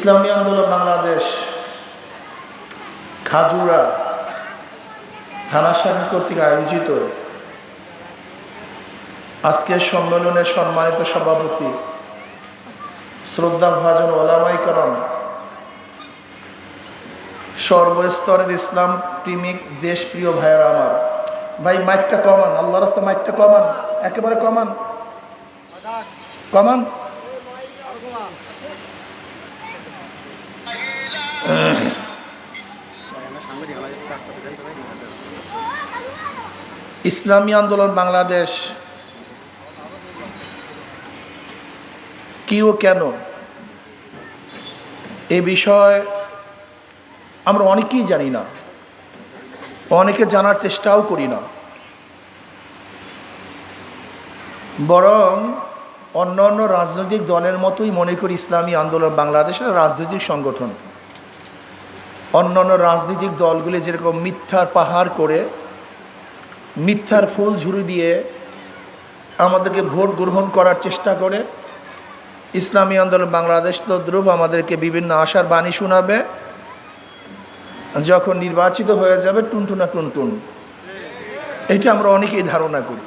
ইসলামী আন্দোলন বাংলাদেশ খাজুরা থানা শাখা কর্তৃক আয়োজিত আজকের সম্মেলনের সম্মানিত সভাপতি শ্রদ্ধাভাজন ওলামায়ে কেরাম, সর্বস্তরের ইসলাম প্রেমিক দেশপ্রিয় ভাইয়েরা আমার, ভাই মাইকটা কমান, আল্লাহর রাস্তায় মাইকটা কমান, একেবারে কমান কমান। ইসলামী আন্দোলন বাংলাদেশ কি ও কেন এ বিষয়ে আমরা অনেকেই জানি না, অনেকে জানার চেষ্টাও করি না, বরং অন্য অন্য রাজনৈতিক দলের মতোই মনে করি ইসলামী আন্দোলন বাংলাদেশের রাজনৈতিক সংগঠন। অন্য অন্য রাজনৈতিক দলগুলি যেরকম মিথ্যার পাহাড় করে মিথ্যার ফুল ঝুড়ি দিয়ে আমাদেরকে ভোট গ্রহণ করার চেষ্টা করে, ইসলামী আন্দোলন বাংলাদেশ তদ্রূপ আমাদেরকে বিভিন্ন আশার বাণী শোনাবে, যখন নির্বাচিত হয়ে যাবে টুনটুনা টুনটুন। এটা আমরা অনেকেই ধারণা করি।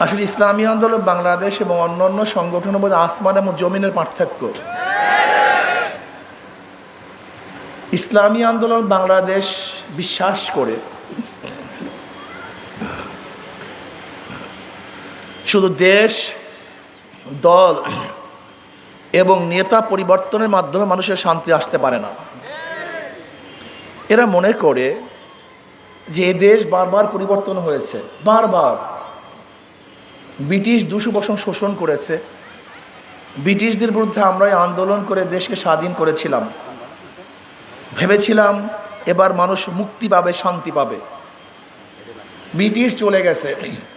আসলে ইসলামী আন্দোলন বাংলাদেশ এবং অন্য অন্য সংগঠনের মধ্যে আসমান এবং জমিনের পার্থক্য। ইসলামী আন্দোলন বাংলাদেশ বিশ্বাস করে শুধু দেশ, দল এবং নেতা পরিবর্তনের মাধ্যমে মানুষের শান্তি আসতে পারে না। এরা মনে করে যে দেশ বারবার পরিবর্তন হয়েছে, বারবার ব্রিটিশ 200 বছর শোষণ করেছে, ব্রিটিশদের বিরুদ্ধে আমরাই আন্দোলন করে দেশকে স্বাধীন করেছিলাম, ভেবেছিলাম এবার মানুষ মুক্তি পাবে, শান্তি পাবে। ব্রিটিশ চলে গেছে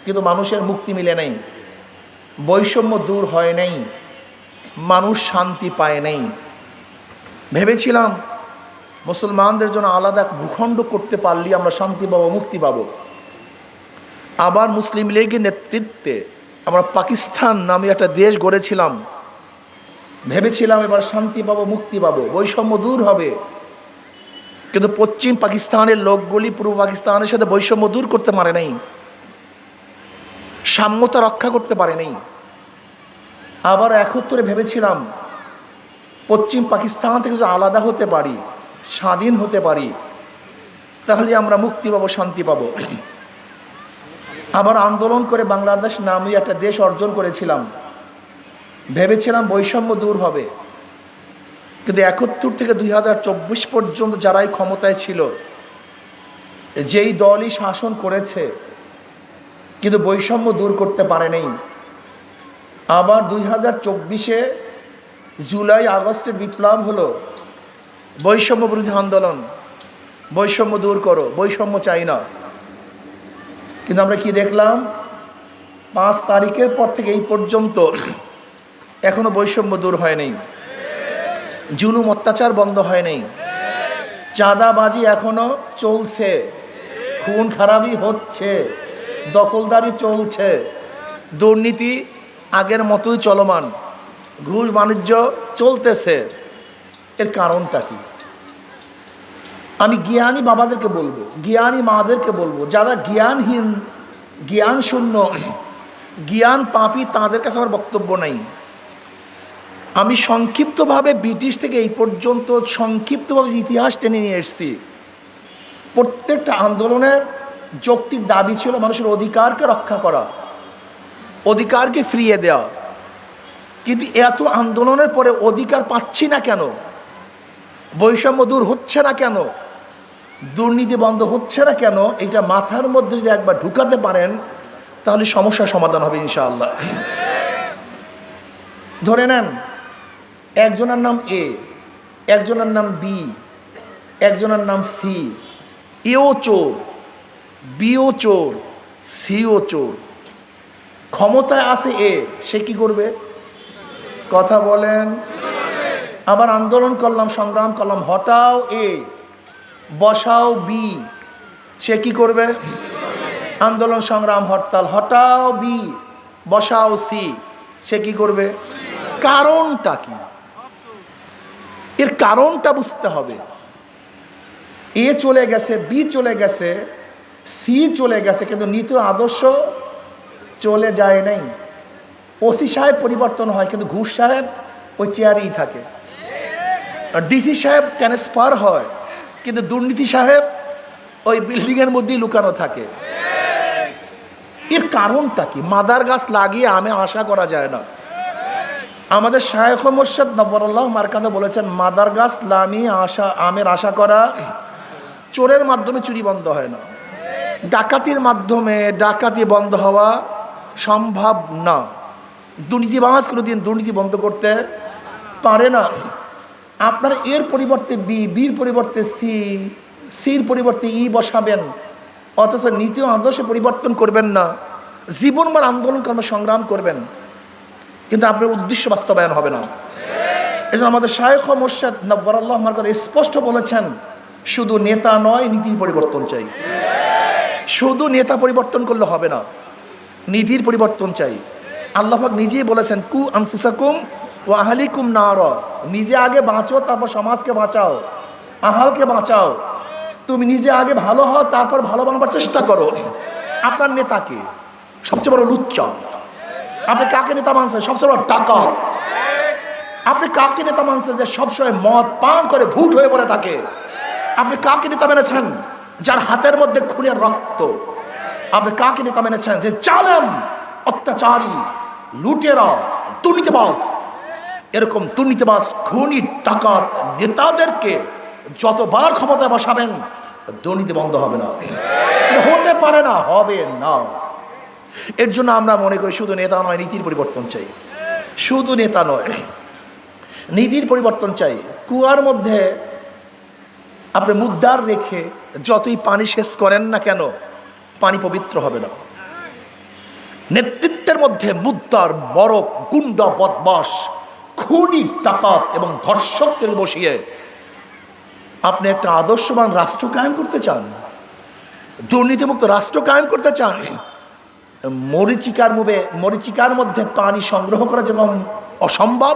কিন্তু মানুষের মুক্তি মিলে নেই, বৈষম্য দূর হয় নাই, মানুষ শান্তি পায় নাই। ভেবেছিলাম মুসলমানদের জন্য আলাদা ভূখণ্ড করতে পারলে আমরা শান্তি পাবো, মুক্তি পাবো। আবার মুসলিম লীগের নেতৃত্বে আমরা পাকিস্তান নামে একটা দেশ গড়েছিলাম, ভেবেছিলাম এবার শান্তি পাবো, মুক্তি পাবো, বৈষম্য দূর হবে। কিন্তু পশ্চিম পাকিস্তানের লোকগুলি পূর্ব পাকিস্তানের সাথে বৈষম্য দূর করতে পারে নাই, সাম্যতা রক্ষা করতে পারে নাই। আবার 71 ভেবেছিলাম পশ্চিম পাকিস্তান থেকে যদি আলাদা হতে পারি, স্বাধীন হতে পারি, তাহলে আমরা মুক্তি পাবো, শান্তি পাবো। আবার আন্দোলন করে বাংলাদেশ নামে একটা দেশ অর্জন করেছিলাম, ভেবেছিলাম বৈষম্য দূর হবে। কিন্তু 71 থেকে 2024 পর্যন্ত যারাই ক্ষমতায় ছিল, যেই দলই শাসন করেছে, কিন্তু বৈষম্য দূর করতে পারে নাই। আবার 2024-এ জুলাই আগস্টে বিপ্লব হলো, বৈষম্য বিরোধী আন্দোলন, বৈষম্য দূর করো, বৈষম্য চাই না। কিন্তু আমরা কি দেখলাম, 5 তারিখের পর থেকে এই পর্যন্ত এখনো বৈষম্য দূর হয় নাই, জুলুম অত্যাচার বন্ধ হয় নাই, চাঁদাবাজি এখনো চলছে, খুন খারাপি হচ্ছে, দখলদারি চলছে, দুর্নীতি আগের মতোই চলমান, ঘুষ বাণিজ্য চলতেছে। এর কারণটা কি? আমি জ্ঞানী বাবাদেরকে বলবো, জ্ঞানী মাদেরকে বলবো, যারা জ্ঞানহীন, জ্ঞান শূন্য, জ্ঞান পাপী, তাদের কাছে আমার বক্তব্য নাই। আমি সংক্ষিপ্তভাবে ব্রিটিশ থেকে এই পর্যন্ত সংক্ষিপ্তভাবে ইতিহাস টেনে নিয়ে এসেছি। প্রত্যেকটা আন্দোলনের যৌক্তিক দাবি ছিল মানুষের অধিকারকে রক্ষা করা, অধিকারকে ফিরিয়ে দেওয়া। কিন্তু এত আন্দোলনের পরে অধিকার পাচ্ছি না কেন? বৈষম্য দূর হচ্ছে না কেন? দুর্নীতি বন্ধ হচ্ছে না কেন? এটা মাথার মধ্যে যদি একবার ঢুকাতে পারেন, তাহলে সমস্যার সমাধান হবে ইনশাআল্লাহ। ধরে নেন একজনের নাম এ, একজনের নাম বি, একজনের নাম সি। এও চোর, বিও চোর, সিও চোর। ক্ষমতায় আছে এ, সে কি করবে? কথা বলেন। আবার আন্দোলন করলাম, সংগ্রাম করলাম, হটাও এ, বসাও বি, সে কি করবে? আন্দোলন সংগ্রাম হরতাল, হটাও বি, বসাও সি, সে কি করবে? কারণটা কি? কারণটা বুঝতে হবে। এ চলে গেছে, বি চলে গেছে, সি চলে গেছে, কিন্তু নীতি আদর্শ চলে যায় নাই। ওসি সাহেব পরিবর্তন হয়, কিন্তু ঘুষ সাহেব ওই চেয়ারেই থাকে। ডিসি সাহেব ট্রান্সফার হয়, কিন্তু দুর্নীতি সাহেব ওই বিল্ডিংয়ের মধ্যেই লুকানো থাকে। এর কারণটা কি? মাদার গাছ লাগিয়ে আমে আশা করা যায় না। আমাদের শায়খ মুর্শিদ নব্বরুল্লাহ মারকাদা বলেছেন, মাদার গাছ লামিয়ে আমের আশা করা। চোরের মাধ্যমে চুরি বন্ধ হয় না, ডাকাতির মাধ্যমে ডাকাতি বন্ধ হওয়া সম্ভব না। দুর্নীতিবাজ কোনোদিন দুর্নীতি বন্ধ করতে পারে না। আপনারা এর পরিবর্তে বি, বির পরিবর্তে সি, সির পরিবর্তে ই বসাবেন, অথচ নীতি ও আদর্শে পরিবর্তন করবেন না। জীবনভর আন্দোলন কর্ম সংগ্রাম করবেন, কিন্তু আপনার উদ্দেশ্য বাস্তবায়ন হবে না। এই জন্য আমাদের শায়খ মুর্শিদ নব্বরুল্লাহ মারকাদা স্পষ্ট বলেছেন, শুধু নেতা নয়, নীতির পরিবর্তন চাই। শুধু নেতা পরিবর্তন করলে হবে না, নীতির পরিবর্তন চাই। আল্লাহ পাক নিজেই বলেছেন, কু আনফুসাকুম ওয়া আহলিকুম নার, নিজে আগে বাঁচো, তারপর সমাজকে বাঁচাও, আহালকে বাঁচাও। তুমি নিজে আগে ভালো হও, তারপর ভালো বানাবার চেষ্টা করো। আপনার নেতাকে সবচেয়ে বড় লুচ্চা। আপনি কাকে নেতা মানছেন? সবচেয়ে বড় ডাকাত। আপনি কাকে নেতা মানছেন যে সবসময় মদ পান করে ভুট হয়ে পড়ে থাকে? আপনি কাকে নেতা মেনেছেন যার হাতের মধ্যে খুনের রক্ত? আপনি কাকে নেতা মেনেছেন যে জালেম, অত্যাচারী, লুটেরা, দুর্নীতিবাজ? এরকম দুর্নীতিবাজ, খুনি, ডাকাত নেতাদেরকে যতবার ক্ষমতায় বসাবেন, দুর্নীতি বন্ধ হবে না। হতে পারে না, হবে না। এর জন্য আমরা মনে করি শুধু নেতা নয়, নীতির পরিবর্তন চাই। শুধু নেতা নয়, নীতির পরিবর্তন চাই। কুয়ার মধ্যে আপনি মুদ্রার রেখে যতই পানি শেষ করেন না কেন, পানি পবিত্র হবে না। নেতৃত্বের মধ্যে মুদ্রার মরক, গুন্ডা, বদমাশ, খুনি, ডাকাত এবং ধর্ষকদের বসিয়ে আপনি একটা আদর্শবান রাষ্ট্র কায়েম করতে চান, দুর্নীতিমুক্ত রাষ্ট্র কায়েম করতে চান, মরিচিকার মধ্যে পানি সংগ্রহ করা যেমন অসম্ভব,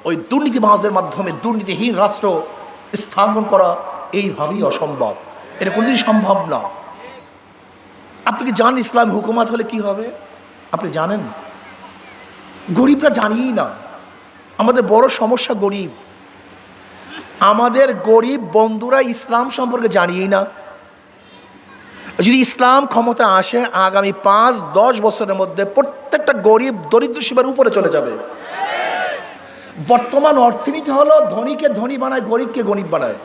ওই দুর্নীতিবাজের মাধ্যমে দুর্নীতিহীন রাষ্ট্র স্থাপন করা এইভাবেই অসম্ভব। এটা কোনোদিন সম্ভব না। আপনি কি জানেন ইসলাম হুকুমাত হলে কি হবে? আপনি জানেন? গরিবরা জানিই না। আমাদের বড় সমস্যা গরিব। আমাদের গরিব বন্ধুরা ইসলাম সম্পর্কে জানিই না। যদি ইসলাম ক্ষমতা আসে, আগামী 5-10 বছরের মধ্যে প্রত্যেকটা গরিব দরিদ্র সীমার উপরে চলে যাবে। বর্তমান অর্থনীতি হলো ধনীকে ধনী বানায়, গরিবকে গরিব বানায়।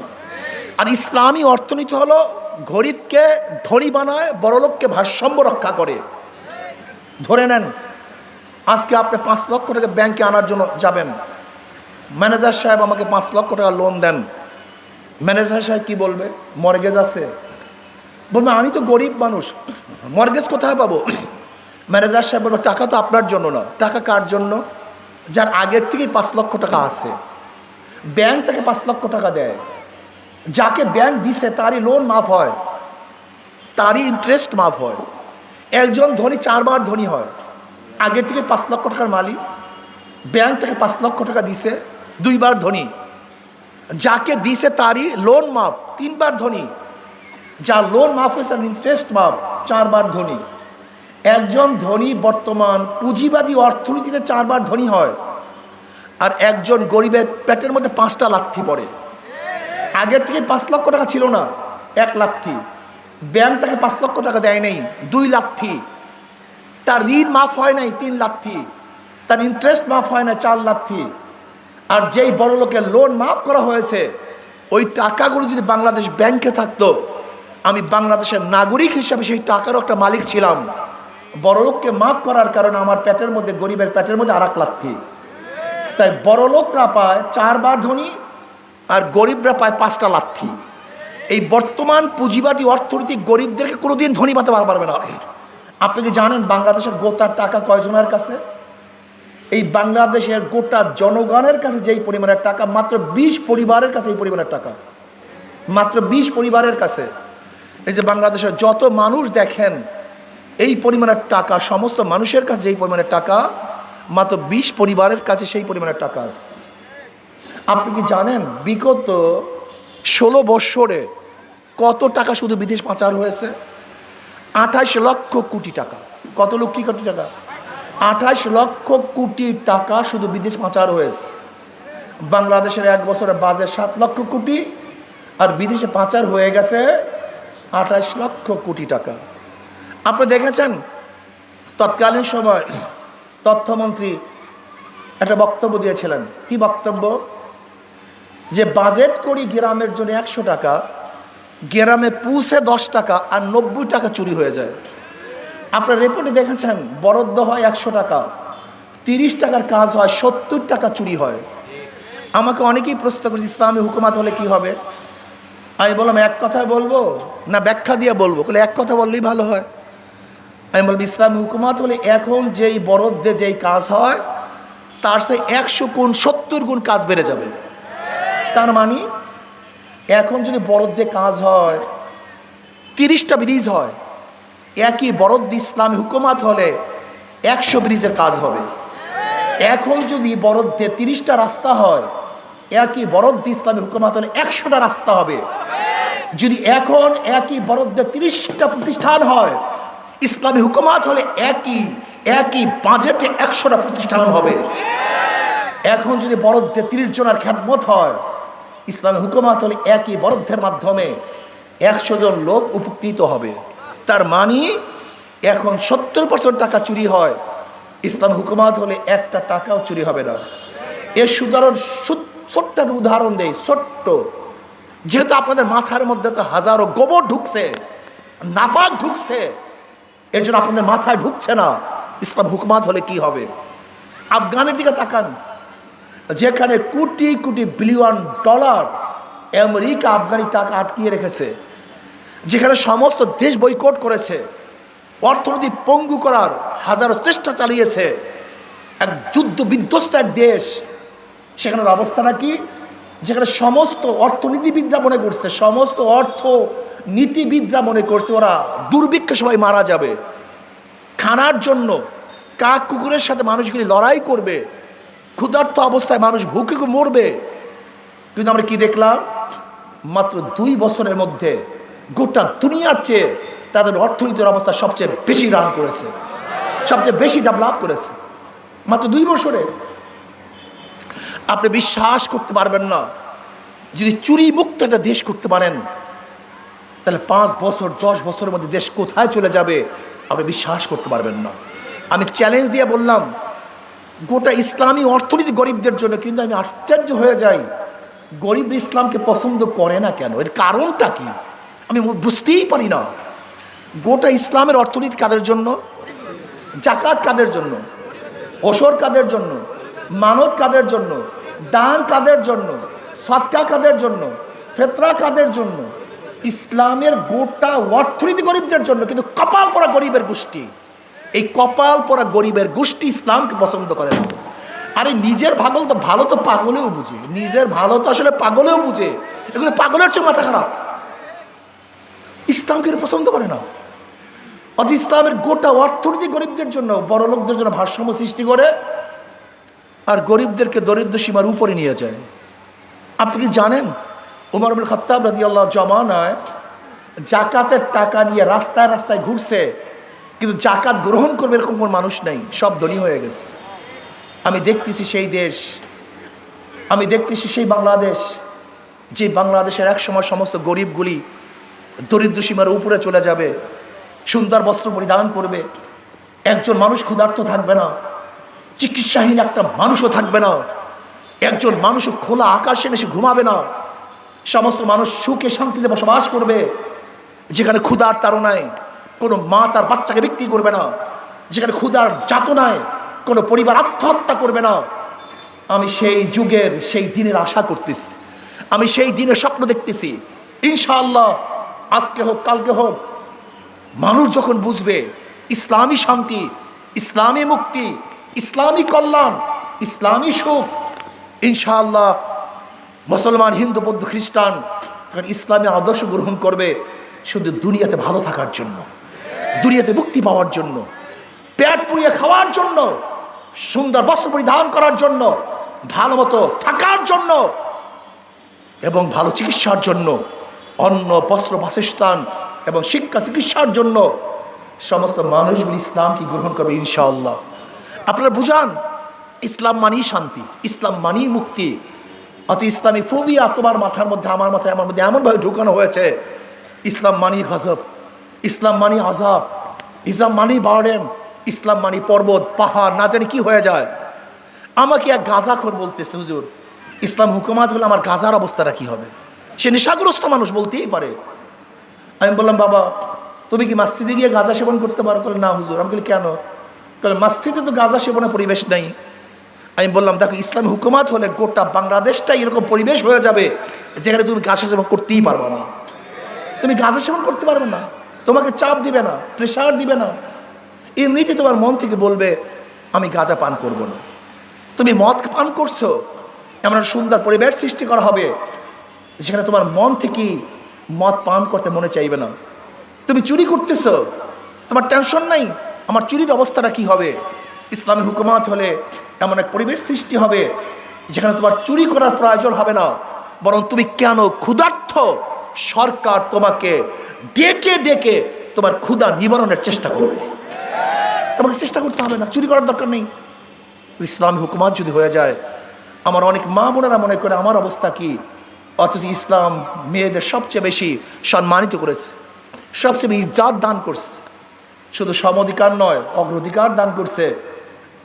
আর ইসলামী অর্থনীতি হলো গরিবকে ধনী বানায়, বড়লোককে ভারসাম্য রক্ষা করে। ধরে নেন আজকে আপনি 5 লক্ষ টাকা ব্যাংকে আনার জন্য যাবেন, ম্যানেজার সাহেব আমাকে 5 লক্ষ টাকা লোন দেন। ম্যানেজার সাহেব কি বলবে? মর্গেজ আছে। বলবে আমি তো গরিব মানুষ, মর্গেজ কোথায় পাবো? ম্যানেজার সাহেব বলবে টাকা তো আপনার জন্য না। টাকা কার জন্য? যার আগের থেকেই 5 লক্ষ টাকা আছে। ব্যাংক তাকে 5 লক্ষ টাকা দেয়। যাকে ব্যাংক দিছে তারই লোন মাফ হয়, তারই ইন্টারেস্ট মাফ হয়। একজন ধনী 4 বার ধনী হয়। আগের থেকে 5 লক্ষ টাকার মালিক, ব্যাংক থেকে 5 লক্ষ টাকা দিছে, 2 বার ধনী। যাকে দিছে তারই লোন মাফ, 3 বার ধনী। যার লোন মাফ হয়েছে তার ইন্টারেস্ট মাফ, 4 বার ধনী। একজন ধনী বর্তমান পুঁজিবাদী অর্থনীতিতে 4 বার ধনী হয়, আর একজন গরিবের পেটের মধ্যে 5টা লাথি পড়ে। আগের থেকে 5 লক্ষ টাকা ছিল না, 1 লাথি। ব্যাংক তাকে 5 লক্ষ টাকা দেয় নাই, 2 লাথি। তার ঋণ মাফ হয় নাই, 3 লাথি। তার ইন্টারেস্ট মাফ হয় না, 4 লাথি। আর যেই বড় লোকের লোন মাফ করা হয়েছে, ওই টাকাগুলো যদি বাংলাদেশ ব্যাংকে থাকতো, আমি বাংলাদেশের নাগরিক হিসাবে সেই টাকারও একটা মালিক ছিলাম। বড় লোককে মাফ করার কারণে আমার পেটের মধ্যে, গরিবের পেটের মধ্যে 1 লাথি। তাই বড় লোকরা পায় 4 বার ধনী, আর গরিবরা পায় 5টা লাথি। এই বর্তমান পুঁজিবাদী অর্থনীতি গরিবদেরকে কোনোদিন ধনী বানাতে পারবে না। আপনি কি জানেন বাংলাদেশের গোটার টাকা কয়জনের কাছে? এই বাংলাদেশের গোটা জনগণের কাছে যেই পরিমাণের টাকা, মাত্র 20 পরিবারের কাছে এই পরিমাণের টাকা। মাত্র 20 পরিবারের কাছে। এই যে বাংলাদেশের যত মানুষ দেখেন, এই পরিমাণের টাকা সমস্ত মানুষের কাছে যেই পরিমাণের টাকা, মাত্র 20 পরিবারের কাছে সেই পরিমাণের টাকা আছে। আপনি কি জানেন বিগত 16 বৎসরে কত টাকা শুধু বিদেশ পাচার হয়েছে? 28 লক্ষ কোটি টাকা। কত লক্ষ কোটি টাকা? 28 লক্ষ কোটি টাকা শুধু বিদেশ পাচার হয়েছে। বাংলাদেশের এক বছরে বাজেট 7 লক্ষ কোটি, আর বিদেশে পাচার হয়ে গেছে 28 লক্ষ কোটি টাকা। আপনি দেখেছেন তৎকালীন সময় তথ্যমন্ত্রী একটা বক্তব্য দিয়েছিলেন। কি বক্তব্য? যে বাজেট করি গ্রামের জন্য 100 টাকা, গ্রামে পৌঁছে 10 টাকা আর 90 টাকা চুরি হয়ে যায়। আপনার রিপোর্টে দেখেছেন বরাদ্দ হয় 100 টাকা, 30 টাকার কাজ হয়, 70 টাকা চুরি হয়। আমাকে অনেকেই প্রশ্ন করেছে ইসলামী হুকুমাত হলে কি হবে। আমি বললাম এক কথায় বলবো না ব্যাখ্যা দিয়ে বলবো? বলে এক কথা বললেই ভালো হয়। আমি বলবো ইসলামী হুকুমাত হলে এখন যেই বরাদ্দে যেই কাজ হয় তার সে 100 গুণ 70 গুণ কাজ বেড়ে যাবে। তার মানে এখন যদি বরাদ্দে কাজ হয় 30টা ব্রিজ হয়, একই বরাদ্দ ইসলামী হুকুমাত হলে 100 ব্রিজের কাজ হবে। এখন যদি বরাদ্দে 30টা রাস্তা হয়, একই বরাদ্দ ইসলামী হুকুমাত হলে 100টা রাস্তা হবে। যদি এখন একই বরাদ্দে 30টা প্রতিষ্ঠান হয়, ইসলামী হুকুমাত হলে একই বাজেটে 100টা প্রতিষ্ঠান হবে। এখন যদি বরাদ্দে 30 জনের খেদমত হয়, ইসলামী হুকুমাত হলে একই বরাদ্দের মাধ্যমে 100 জন লোক উপকৃত হবে। তার মানে এখন 70% টাকা চুরি হয়, ইসলামী হুকুমাত হলে একটা টাকাও চুরি হবে না। এর ছোট্ট উদাহরণ দেয়, ছোট্ট। যেহেতু আপনাদের মাথার মধ্যে তো হাজারো গোবর ঢুকছে, নাপাক ঢুকছে, এর জন্য আপনাদের মাথায় ঢুকছে না ইসলাম হুকুমাত হলে কি হবে। আফগানের দিকে তাকান, যেখানে crore crore billion dollar America Afghani টাকা আটকিয়ে রেখেছে, যেখানে সমস্ত দেশ বয়কট করেছে, অর্থনীতি পঙ্গু করার হাজারো চেষ্টা চালিয়েছে, এক যুদ্ধ বিধ্বস্ত এক দেশ, সেখানের অবস্থাটা কি? যেখানে সমস্ত অর্থনীতিবিদরা মনে করছে, সমস্ত অর্থনীতিবিদরা মনে করছে ওরা দুর্ভিক্ষে সবাই মারা যাবে, খানার জন্য কাক কুকুরের সাথে মানুষগুলি লড়াই করবে, ক্ষুধার্ত অবস্থায় মানুষ ভুকে মরবে। কিন্তু আমরা কি দেখলাম? মাত্র 2 বছরের মধ্যে গোটা দুনিয়ার চেয়ে তাদের অর্থনীতির অবস্থা সবচেয়ে বেশি রান করেছে, সবচেয়ে বেশি ডেভেলপ করেছে মাত্র 2 বছরে। আপনি বিশ্বাস করতে পারবেন না, যদি চুরি মুক্ত একটা দেশ করতে পারেন তাহলে 5 বছর 10 বছরের মধ্যে দেশ কোথায় চলে যাবে আপনি বিশ্বাস করতে পারবেন না। আমি চ্যালেঞ্জ দিয়ে বললাম গোটা ইসলামী অর্থনীতি গরিবদের জন্য, কিন্তু আমি আশ্চর্য হয়ে যাই গরিব ইসলামকে পছন্দ করে না কেন? এর কারণটা কি আমি বুঝতেই পারি না। গোটা ইসলামের অর্থনীতি কাদের জন্য? জাকাত কাদের জন্য? ওসর কাদের জন্য? মানত কাদের জন্য? দান কাদের জন্য? সদকা কাদের জন্য? ফেতরা কাদের জন্য? ইসলামের গোটা অর্থনীতি গরিবদের জন্য। কিন্তু কপাল পরা গরিবের গোষ্ঠী, এই কপাল পরা গরিবের গোষ্ঠী ইসলামকে পছন্দ করে না। আরে নিজের ভালো তো পাগলেও বুঝে, নিজের ভালো তো আসলে পাগলেও বুঝে, এগুলো পাগলের চেয়ে মাথা খারাপ। ইসলামকে পছন্দ করে না। অথচ ইসলামের গোটা অর্থনীতি গরিবদের জন্য, বড় লোকদের জন্য ভারসাম্য সৃষ্টি করে, আর গরিবদেরকে দরিদ্র সীমার উপরে নিয়ে যায়। আপনি কি জানেন ওমর ইবনে খাত্তাব রাদিয়াল্লাহু জামানায় জাকাতের টাকা নিয়ে রাস্তায় রাস্তায় ঘুরছে, কিন্তু জাকাত গ্রহণ করবে এরকম কোনো মানুষ নাই, সব ধনী হয়ে গেছে। আমি দেখতেছি সেই দেশ, আমি দেখতেছি সেই বাংলাদেশ, যে বাংলাদেশের এক সময় সমস্ত গরিবগুলি দরিদ্র সীমার উপরে চলে যাবে, সুন্দর বস্ত্র পরিধান করবে, একজন মানুষ ক্ষুধার্ত থাকবে না, চিকিৎসাহীন একটা মানুষও থাকবে না, একজন মানুষও খোলা আকাশে এসে ঘুমাবে না, সমস্ত মানুষ সুখে শান্তিতে বসবাস করবে, যেখানে ক্ষুধার তাড়নায় কোনো মা তার বাচ্চাকে বিক্রি করবে না, যেখানে ক্ষুধার যাতনায় কোনো পরিবার আত্মহত্যা করবে না। আমি সেই যুগের সেই দিনের আশা করতেছি, আমি সেই দিনের স্বপ্ন দেখতেছি। ইনশাআল্লাহ আজকে হোক কালকে হোক, মানুষ যখন বুঝবে ইসলামী শান্তি, ইসলামী মুক্তি, ইসলামী কল্যাণ, ইসলামী সুখ, ইনশাআল্লাহ মুসলমান, হিন্দু, বৌদ্ধ, খ্রিস্টান তখন ইসলামী আদর্শ গ্রহণ করবে শুধু দুনিয়াতে ভালো থাকার জন্য, দুনিয়াতে মুক্তি পাওয়ার জন্য, পেট পুড়িয়ে খাওয়ার জন্য, সুন্দর বস্ত্র পরিধান করার জন্য, ভালো মতো থাকার জন্য এবং ভালো চিকিৎসার জন্য, অন্ন বস্ত্র বাসস্থান এবং শিক্ষা চিকিৎসার জন্য সমস্ত মানুষগুলি ইসলামকে গ্রহণ করবে ইনশাআল্লাহ। আপনারা বুঝান, ইসলাম মানেই শান্তি, ইসলাম মানেই মুক্তি। অত ইসলামী ফোবিয়া তোমার মাথার মধ্যে, আমার মাথায়, আমার মধ্যে এমনভাবে ঢুকানো হয়েছে, ইসলাম মানেই গজব, ইসলাম মানেই আজাব, ইসলাম মানেই বার্ডেন, ইসলাম মানেই পর্বত পাহাড়, না জানি কি হয়ে যায়। আমাকে এক গাঁজাখোর বলতেছে, হুজুর ইসলাম হুকুমাত হলে আমার গাঁজার অবস্থাটা কি হবে? সে নেশাগ্রস্ত মানুষ, বলতেই পারে। আমি বললাম, বাবা তুমি কি মসজিদে গিয়ে গাঁজা সেবন করতে পারো? বলে না হুজুর। আমি বলি কেন? বলে মসজিদে তো গাঁজা সেবনের পরিবেশ নেই। আমি বললাম, দেখো ইসলামী হুকুমাত হলে গোটা বাংলাদেশটাই এরকম পরিবেশ হয়ে যাবে যেখানে তুমি গাঁজা সেবন করতেই পারবে না। তুমি গাঁজা সেবন করতে পারবে না, তোমাকে চাপ দিবে না, প্রেশার দিবে না, এমনিতে তোমার মন থেকে বলবে আমি গাঁজা পান করব না। তুমি মদ পান করছো, এমন সুন্দর পরিবেশ সৃষ্টি করা হবে যেখানে তোমার মন থেকে মদ পান করতে মনে চাইবে না। তুমি চুরি করতেছো, তোমার টেনশন নাই আমার চুরির অবস্থাটা কি হবে। ইসলামী হুকুমাত হলে এমন এক পরিবেশ সৃষ্টি হবে যেখানে তোমার চুরি করার প্রয়োজন হবে না, বরং তুমি কেন ক্ষুধার্ত, সরকার তোমাকে ডেকে ডেকে তোমার ক্ষুধা নিবারণের চেষ্টা করবে। তোমাকে চেষ্টা করতে হবে না, চুরি করার দরকার নেই। ইসলামী হুকুমাত যদি হয়ে যায়, আমার অনেক মা বোনেরা মনে করে আমার অবস্থা কি, অথচ ইসলাম মেয়েদের সবচেয়ে বেশি সম্মানিত করেছে, সবচেয়ে বেশি ইজ্জত দান করছে। শুধু সম অধিকার নয়, অগ্রাধিকার দান করছে।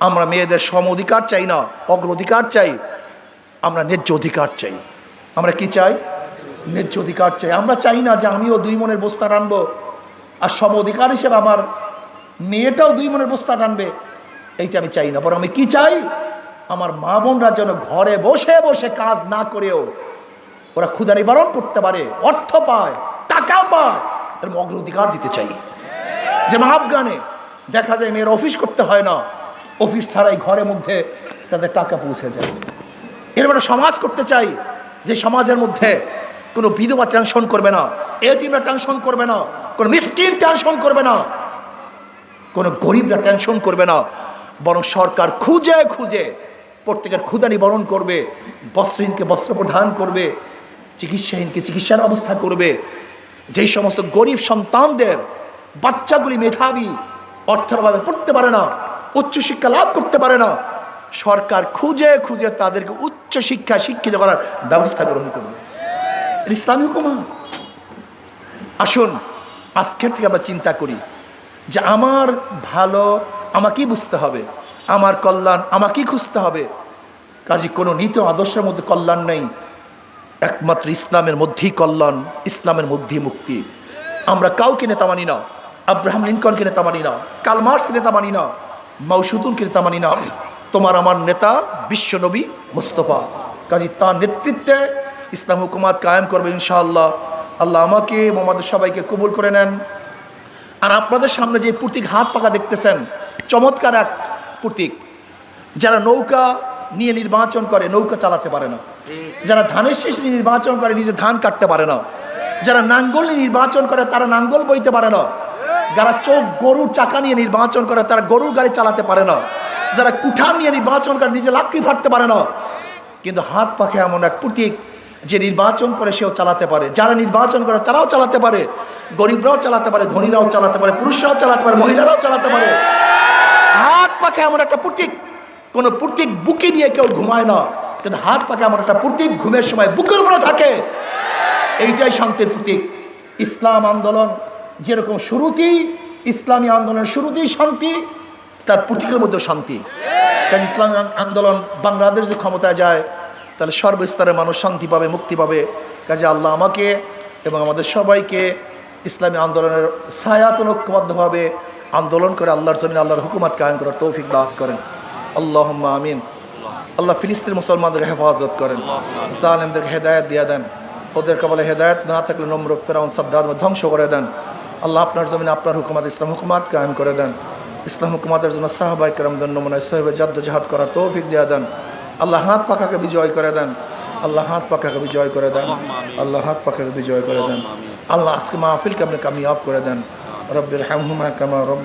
আমরা মেয়েদের সম অধিকার চাই না, অগ্রাধিকার চাই, আমরা ন্যায্য অধিকার চাই। আমরা কি চাই? ন্যায্য অধিকার চাই। আমরা চাই না যে আমিও 2 মনের বস্তা রানবো আর সম অধিকার হিসেবে আমার মেয়েটাও 2 মনের বস্তা রানবে, এইটা আমি চাই না। বরং আমি কি চাই? আমার মা বোনরা যেন ঘরে বসে বসে কাজ না করেও ওরা ক্ষুধা নিবারণ করতে পারে, অর্থ পায়, টাকা পায়, এরকম অগ্রাধিকার দিতে চাই। যেমন আফগানে দেখা যায় মেয়ের অফিস করতে হয় না, অফিস ছাড়াই ঘরের মধ্যে তাদের টাকা পৌঁছে যায়। এরকম একটা সমাজ করতে চাই যে সমাজের মধ্যে কোনো বিধবা টেনশন করবে না, এতিমরা টেনশন করবে না, কোনো মিসকিন টেনশন করবে না, কোনো গরিবরা টেনশন করবে না, বরং সরকার খুঁজে খুঁজে প্রত্যেকের ক্ষুধা নিবারণ করবে, বস্ত্রহীনকে বস্ত্র প্রদান করবে, চিকিৎসাহীনকে চিকিৎসার ব্যবস্থা করবে। যেই সমস্ত গরিব সন্তানদের বাচ্চাগুলি মেধাবী, অর্থের অভাবে পড়তে পারে না, উচ্চশিক্ষা লাভ করতে পারে না, সরকার খুঁজে খুঁজে তাদেরকে উচ্চশিক্ষায় শিক্ষিত করার ব্যবস্থা গ্রহণ করবে। ইসলামী হুকুমত। আসুন আজকের থেকে আমরা চিন্তা করি যে আমার ভালো আমাকেই বুঝতে হবে, আমার কল্যাণ আমাকেই খুঁজতে হবে। কাজে কোনো নীতি আদর্শের মধ্যে কল্যাণ নেই, একমাত্র ইসলামের মধ্যেই কল্যাণ, ইসলামের মধ্যেই মুক্তি। আমরা কাউকে নেতা মানি না, আব্রাহাম লিঙ্কনকে নেতা মানি না, কার্ল মার্কস নেতা মানি না, মাও জেদুংকে নেতা মানি না। তোমার আমার নেতা বিশ্বনবী মুস্তাফা। কাজে তার নেতৃত্বে ইসলাম হুকুমাত কায়েম করবে ইনশাআল্লাহ। আল্লাহ আমাকে আমাদের সবাইকে কবুল করে নেন। আর আপনাদের সামনে যে প্রতীক হাত পাকা দেখতেছেন, চমৎকার এক প্রতীক। যারা নৌকা নিয়ে নির্বাচন করে নৌকা চালাতে পারে না, যারা ধানের শেষ নিয়ে নির্বাচন করে নিজে ধান কাটতে পারে না, যারা নাঙ্গল নিয়ে নির্বাচন করে তারা নাঙ্গল বইতে পারে না, যারা চোখ গরুর চাকা নিয়ে নির্বাচন করে তারা গরুর গাড়ি চালাতে পারে না, যারা কুঠার নিয়ে নির্বাচন করে নিজে লাকড়ি ফাটতে পারে না, কিন্তু হাত পাখে এমন এক প্রতীক যে নির্বাচন করে সেও চালাতে পারে। যারা নির্বাচন করে তারাও চালাতে পারে, গরিবরাও চালাতে পারে, ধনীরাও চালাতে পারে, পুরুষরাও চালাতে পারে, মহিলারাও চালাতে পারে। হাত পাখে এমন একটা প্রতীক, কোন প্রতীক বুকে নিয়ে কেউ ঘুমায় না, কিন্তু হাত পাখে এমন একটা প্রতীক ঘুমের সময় বুকের উপরে থাকে। এইটাই শান্তির প্রতীক। ইসলাম আন্দোলন যেরকম শুরুতেই, ইসলামী আন্দোলনের শুরুতেই শান্তি, তার প্রতীকের মধ্যেও শান্তি। কাজে ইসলামী আন্দোলন বাংলাদেশ যদি ক্ষমতায় যায় তাহলে সর্বস্তরের মানুষ শান্তি পাবে, মুক্তি পাবে। কাজে আল্লাহ আমাকে এবং আমাদের সবাইকে ইসলামী আন্দোলনের ছায়াতল ঐক্যবদ্ধভাবে আন্দোলন করে আল্লাহর জমিনে আল্লাহর হুকুমত কায়েম করার তৌফিক দান করেন। আল্লাহুম্মা আমিন। আল্লাহ ফিলিস্তিন মুসলমানদের হেফাজত করেন, জালেমদেরকে হেদায়েত দিয়ে দেন, ওদের কবলে হেদায়েত না থাকলে নমরুদ ফিরআউন সাদ্দাত ধ্বংস করে দেন। আল্লাহ আপনার জমিনে আপনার হুকুমত ইসলাম হুকুমত কায়েম করে দেন। ইসলাম হুকুমতের জন্য সাহাবায়ে কেরামদের নমুনায় সাহেবে জাদ্দোজাহাদ করার তৌফিক দিয়ে দেন। আল্লাহ হাত পাখাকে বিজয় করে দেন, আল্লাহ হাত পাখাকে বিজয় করে দেন, আল্লাহ হাত পাখাকে বিজয় করে দেন। আল্লাহ আজকে মাহফিলকে আপনি কামিয়াব করে দেন। রব্বির হামহুমা কামা রব্ব